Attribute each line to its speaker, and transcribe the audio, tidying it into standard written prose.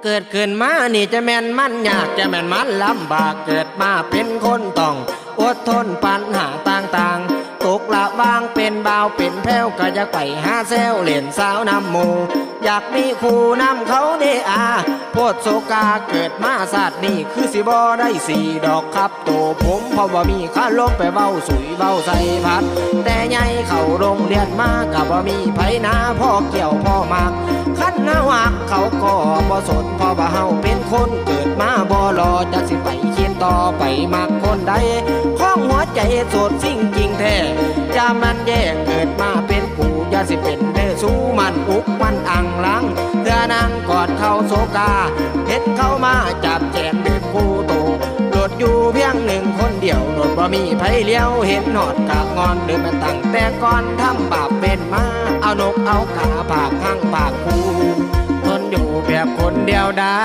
Speaker 1: เกิดขึ้นมานี่จะแม่นมันยากจะแม่นมันลำบากเกิดมาเป็นคนต้องอดทนปัญหาต่างๆตกละวางเป็นบ่าวเป็นแพ้วก็อยากไปหาแซวเล่นสาวนำหมู่อยากมีคู่นำเขาเดอาโพดโศกาเกิดมาศาสตร์นี่คือสิบ่ได้สี่ดอกครับโตผมเพราะว่ามีข้าลงไปเบ้าสุยเบ้าใส่พัดแต่ใหญ่เข้าโรงเรียนมากับว่ามีไผนาพ่อเกี่ยวพ่อมากขั้นหน้าหักเขาก็บ่สนเพราะว่าเฮาเป็นคนเกิดมาบ่รอจะสิไปเขียนต่อไปมักคนใดข้องหัวใจโสดสิ่งจริงแท้จะมันแย่เกิดมาเป็นกูอย่าสิเป็นเด้อสู้มันอุกมันอังลังเพื่อนางกอดเข้าโศกาเห็นเข้ามาจับแจมเดินคู่โตโดดอยู่เพียงหนึ่งคนเดียวโดดบ่มีไผเลี้ยวเห็นหอดกะงอนเดินมาตั้งแต่ก่อนทำบาปเป็นมาเอานกเอาขาผากข้างปากคู่ทนอยู่แบบคนเดียวดาย